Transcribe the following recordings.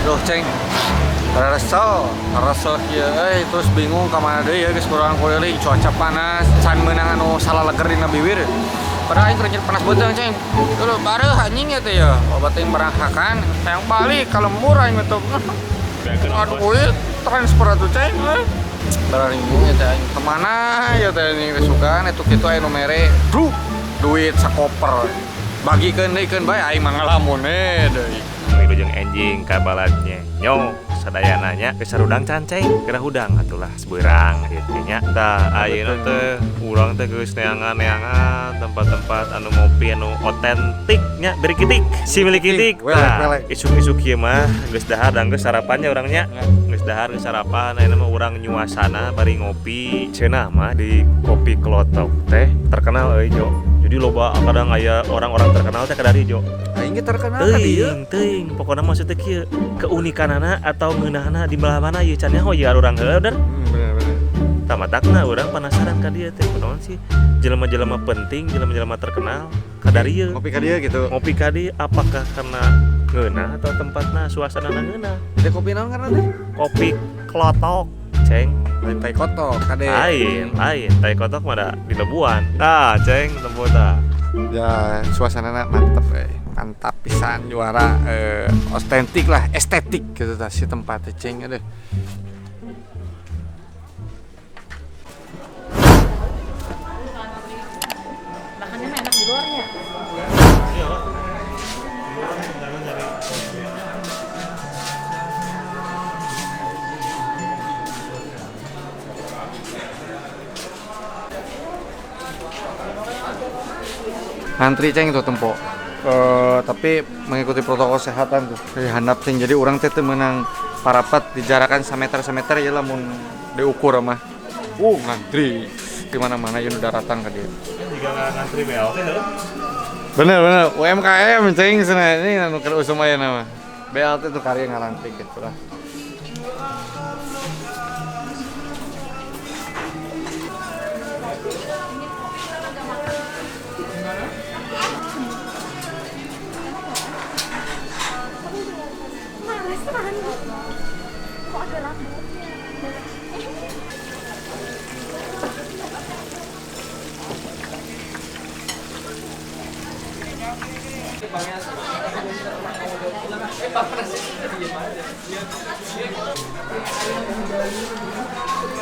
Aduh ceng, resel ya, terus bingung kemana deh ya guys, kurang keliling cuaca panas, can menang anu salah leger dina bibir. Padahal aing kerja panas beteng ceng. Dulu baru anjing ya teh ya, obatin berangkakan, yang balik kalau murah aing tuh. Aduh, transfer tuh ceng. Bararinggung ya teh aing kemana ya teh ini kesukaan itu kitu aya nu mere. Duit sakoper. Bagikeun deui bae aing mah ngalamun deui. Wilujeng enjing kabalatnya nyo sadayananya ke sarudang canceng kira hudang atulah seberang gitu nya tah ayeuna teh urang teh geus neangan tempat-tempat anu ngopi anu otentiknya beri kitik si milik kitik tah isuk-isuk ieu mah geus dahar dan geus sarapannya urangnya geus dahar geus sarapan ayeuna mah urang nyuasana bari ngopi cenah mah di Kopi Klotok teh terkenal euy Jo. Jadi loba kadang aya orang-orang terkenal teh kadari Jo. Aing ge terkenal ka dieu. Teuing, pokona maksudnya kieu keunikanana atau ngeunahna di belah mana ieu can ho ya urang heula bener. Bener. Tamatakna urang penasaran ka dieu teh kunaon sih jelema-jelema penting, jelema-jelema terkenal ka dari ieu. Ngopi ka dieu gitu. Ngopi ka dieu apakah karena ngeunah atau tempatna suasanana ngeunah? Teh kopi naon karena teh? Kopi Klotok, ceng. Tai kotok kade. Lain, tai kotok mah da di Lebuan. Tah, ceng tempo tah. Ya suasanana mantep mantap pisan juara otentik lah, estetik gitu tah si tempat ceng aduh. Makannya mah enak di luarnya. Antri ceng itu tempo. Tapi mengikuti protokol kesehatan tuh handap ceng, jadi orang teh menang parapat dijarakan sameter ya lamun diukur mah ngantri di mana-mana yang udah datang ke dia. Jika ngantri BLT lho. Bener UMKM ceng sana ini anu keur usum aya nama BLT tuh karya ngantri gitu lah. Kok ada rambutnya?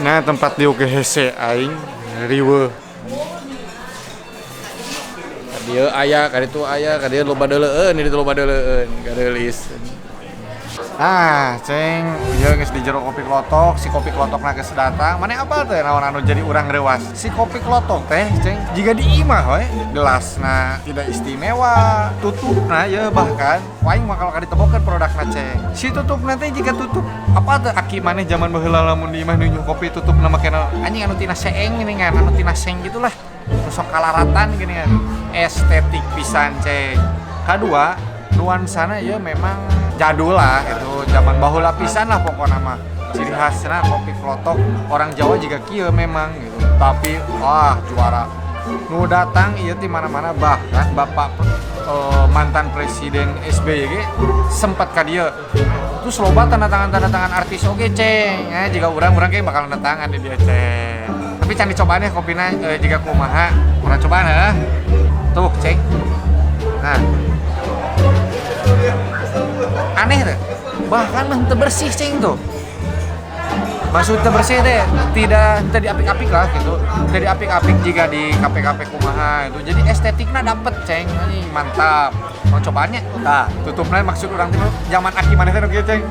Nah tempat di UGHC aing riweuh. Dia aya kaditu aya kadieu loba deuleueun di ditu loba deuleueun gadeulis. Ceng, ieu geus di jero Kopi Klotok, si Kopi Klotokna geus datang. Mane apa teh naon anu jadi urang reuas? Si Kopi Klotok teh, ceng, jiga di imah we, gelasna tidak istimewa, tutupna ya bahkan aing mah kalau kaditebokeun produkna ceng. Si tutupna teh jiga tutup apa teh aki maneh zaman baheula lamun di imah nuju kopi tutupna make anjing anu tina seeng gini kan, anu tina seng gitulah. Sok kalaratan gini kan. Estetik pisan ceng. Kadua, nuansana ya memang jadul lah itu zaman baheula pisan lah pokoknya mah ciri khasna Kopi Klotok orang Jawa juga kieu memang gitu tapi wah juara nu datang ieu ti mana-mana bahkan bapak mantan presiden SBY ge sempat ka dieu terus loba tanda tangan artis oge ceng ya jika urang ge bakal tanda tangan di dia ceng tapi can dicobaan ya kopina jika kumaha urang cobaan ya tuh ceng nah aneh deh, bahkan teu bersih ceng tuh. Maksud teu bersih deh, tidak diapik-apik lah gitu. Tidak diapik-apik jika di kafe-kafe kumaha itu. Jadi estetiknya dapet ceng, ini mantap. Mau cobaannya, tah tutupnya maksud orang timur zaman aki maneh teh kieu ceng.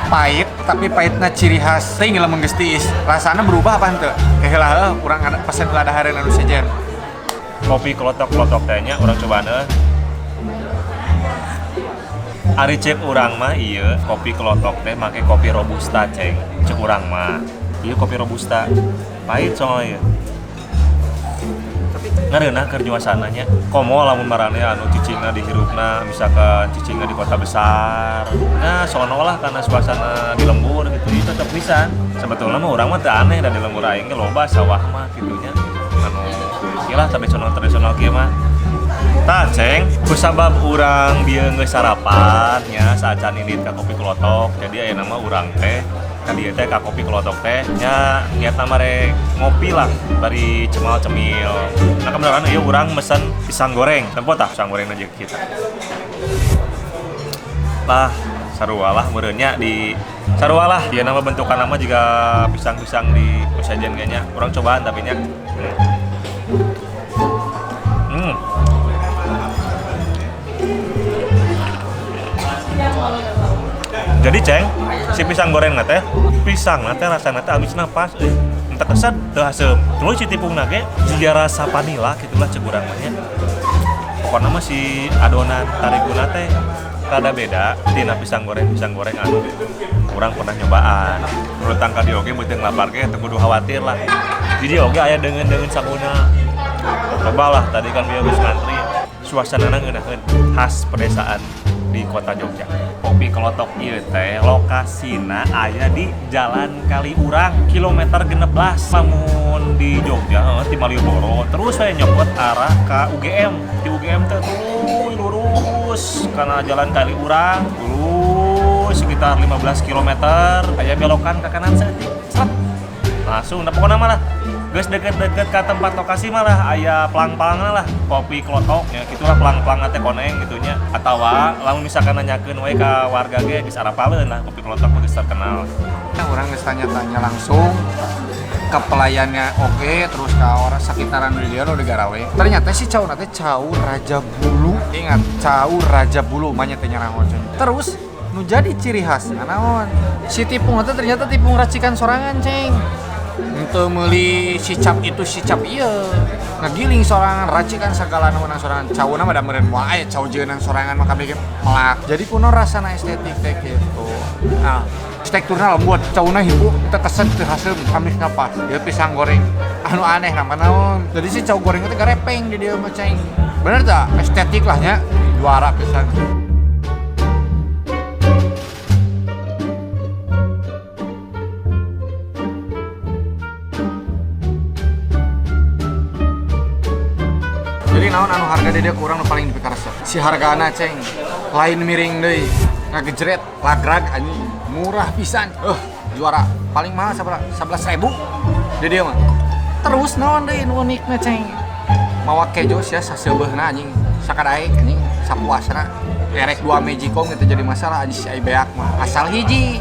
Pahit, tapi pahitna ciri khas teh lamun geus tiis. Rasana berubah apa henteu? Heula urang ada pesen ladahareun anu sejen. Kopi Klotok tehnya orang cobaan ari cek urang mah ieu Kopi Klotok teh make kopi robusta ceng cek urang mah ieu kopi robusta pahit soalnya tapi ngareunah keur nyuasananya komo lamun marane anu cicingna dihirupna misalkan cicingna di kota besar nah sono lah karena suasana di lembur gitu itu tetep pisan sebetulnya mah urang mah teu aneh dan di lembur aing ge loba sawah mah kitunya anu iyalah tradisional kieu mah ceng kusabab urang dia geus sarapan nya saacan ini ka kopi kelotok jadi aya nama urang teh ka dieu teh ka kopi kelotok teh nya niatna mare ngopi lah bari cemal cemil nah kebenaran ieu urang mesen pisang goreng tempo tah pisang goreng aja kita lah sarua lah meureunnya di sarua lah dia nama bentukan nama juga pisang-pisang di sajian kayaknya urang cobaan tapi nya Jadi ceng, si pisang goreng nate, pisang nate rasa nate abis napas, entah kesat, teu asem. Terus si tipung nage, dia rasa vanila gitulah cegurang mahnya. Pokoknya mah si adonan tariguna teh rada beda, tina pisang goreng anu. Kurang pernah nyobaan. Menurut tangka di oge beuteung lapar ge teu kudu khawatir lah. Jadi oge aya dengan sabuna. Cobalah tadi kan dia geus ngantri. Suasanana ngeunaheun khas pedesaan di kota Jogja. Kopi kelotok ieu teh lokasina aya di Jalan Kaliurang kilometer 16 lamun di Jogja di Malioboro terus saya nyokot arah ke UGM di UGM teh lurus karena Jalan Kaliurang lurus sekitar 15 km aya belokan ke kanan seeutik langsung da pokona mah lah geus deket-deket ke tempat lokasi malah aya pelang-pelangna lah kopi kelotok ya gitulah pelang-pelang teh koneng gitunya atawa lamun misalkan nanyakeun we ka warga ge geus arapaleun lah kopi kelotok geus terkenal. Orang geus tanya-tanya langsung ke pelayannya oke terus ke orang sekitaran di dia lo di Garawe. Ternyata si cau nate cau Raja Bulu. Ingat cau Raja Bulu banyak teh nyarangon. Terus nu jadi ciri khas naon? Si tipung teh ternyata tipung racikan sorangan ceng. Untuk meuli sicap itu sicap iya ngagiling sorangan racikan segala namunang sorangan cauna mah da meureun wae cau jeunang sorangan mah kabeh melak jadi kuno rasana estetik teh kitu nah teksturna lembut cauna hibu teu keset teu haseum amis napas ieu pisang goreng anu aneh nama naon jadi si cau goreng teh garepeng di dieu mah ceng bener tah estetik lah nya juara pisan. Jadi naon anu harga dia kurang nu paling dipikarasa. Si hargana ceng lain miring deui. Ngagejret lagrag anjing murah pisan. Juara paling mahal sabaraha? 11.000 di dieu mah. Terus naon deui nu unikna ceng? Mawa kejo sia saseubeuna anjing sakadaek anjing sapuasna. Erek 2 magicom itu jadi masalah anjing si beak mah. Asal hiji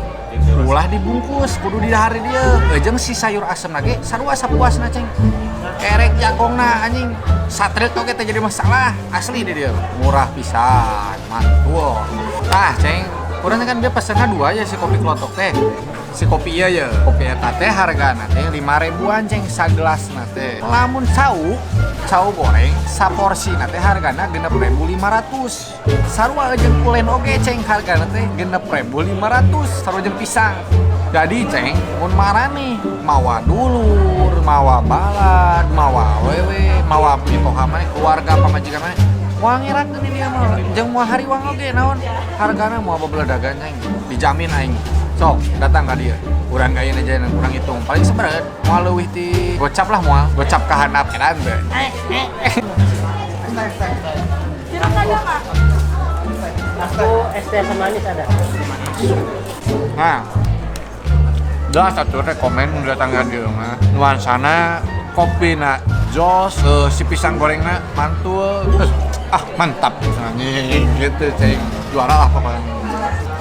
ulah dibungkus kudu di hari dia jeung si sayur asem lagi sarua sapuasna ceng. Erek jagongna anjing satret oke teh jadi masalah asli dia murah pisan mantul ceng kurang kan dia pesennya 2 ya si kopi kelotok teh si kopi iya ya kopi eta teh hargana teh 5.000-an ceng sagelasna teh lamun cau goreng saporsi teh hargana 6.500 sarua jeung kulen oge ceng hargana teh 6.500 sarua jeung pisang jadi ceng mun marane mawa dulur mawa balad mawa wewe mawa pitoha mah keluarga pamajikan mah moal ngerakeun dia mah jeung moal hariwang oge naon hargana moal babeladagan ceng dijamin aing sok datang ka dieu urang ka ieu aja urang hitung paling sabaraha moal leuwih ti gocap lah moal gocap ka handap edan teh Sirup ada nggak? Aku es teh manis ada. nah dah satu rekomen udah tangga dia mah nuansana kopi na jos si pisang gorengna mantul mantap anjing gitu ceng juara lah pokoknya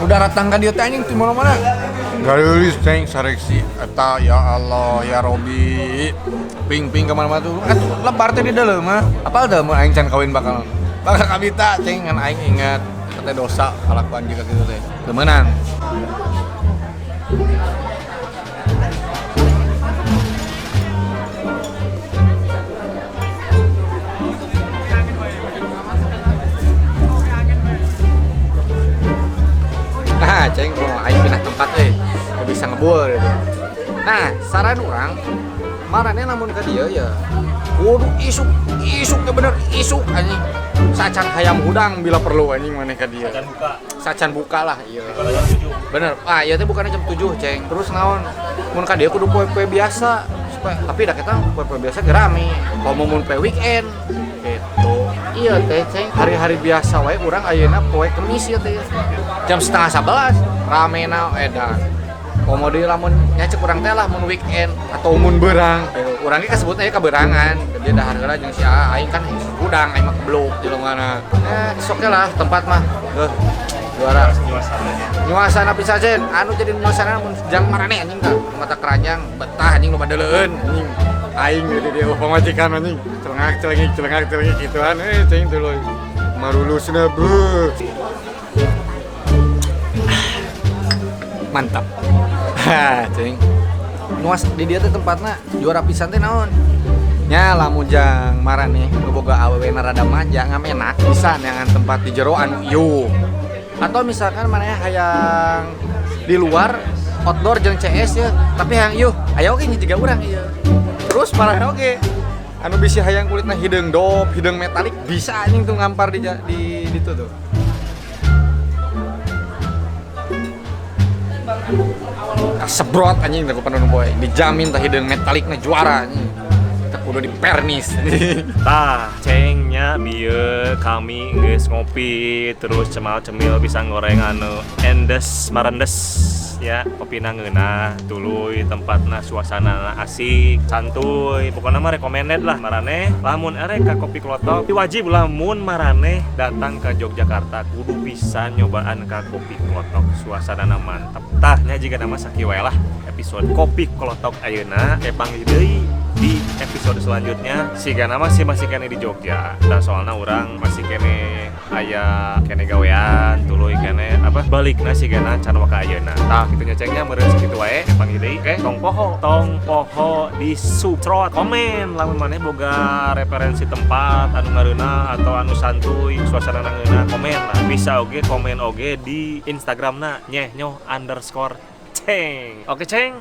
udah datang ka dieu teh anjing di mana-mana garis ceng sareksi eta ya Allah ya Robi ping-ping ka mana-mana tuh lebar teh di dalam mah apal teh mun aing can kawin bakal kabita ceng ngan aing ingat teh dosa kalakuan juga gitu teh teu meunang. Nah, ceng mau aing pindah tempat gak bisa ngebul gitu. Nah, saran orang marane lamun ka dieu ya kudu isuk teh bener isuk anjing. Sacan hayam hudang bila perlu anjing maneh ka dieu. Sacan buka lah ieu. Bener. Ieu teh bukannya jam 7, ceng. Terus naon? Mun ka dieu kudu poe-poe biasa. Tapi da kita poe-poe biasa ge rame. Kalau mun poe weekend gitu. iya teh ceng hari-hari biasa wae urang ayeuna poe Kemis ieu teh jam 10:30 ramena edan komodi lamun nyacek urang teh lah mun weekend atau mun beurang urang ge kasebutna ieu kaberangan dia dahar heula jeung si aing kan udang aing mah keblok jelema sok lah tempat mah juara nyuasana pisan Jen anu jadi nyuasana mun jang marane anjing tah mata keranjang betah anjing nu badeleueun anjing aing jadi dia pamajikan anjing celengak gituan cing tuluy marulusna beuh mantap ha cing nuas di dia teh tempatna juara pisan teh naon nya lamun jang marane ngeboga awewena rada manja ngamenak bisa neangan tempat di jero anu ieu atau misalkan mana hayang di luar outdoor jeung CS ya tapi hayang ieu aya oge nya jiga urang ieu terus parah oge anu bisi hayang kulitna hideung dop hideung metalik bisa anjing tuh ngampar di ditu tuh sebrot anjing teh ku panun boy dijamin tah hideung metalikna juara anjing teh kudu dipernis tah cengnya bieu kami geus ngopi terus cemal-cemil pisang goreng anu endes marendes ya kopina ngeunah tuluy tempatna suasana asik santuy pokokna mah recommended lah marane lamun arek ka Kopi Klotok wajib lamun marane datang ke Yogyakarta kudu pisan nyobaan ka Kopi Klotok suasanana mantap tah nya jiga nama sakieu wae lah episode Kopi Klotok ayeuna panggil deui di episode selanjutnya sigana masih kene di Jogja dan soalnya orang masih kene aya kene gawean tuluy kene apa balikna sigana can waka ayeuna tah kitu nya cengnya meureun sakitu wae panggil deui tong poho di subscribe komen lamun maneh boga referensi tempat anu ngareuna atau anu santuy suasana ngareuna komen lah bisa oge komen oge di Instagramna _ceng oke ceng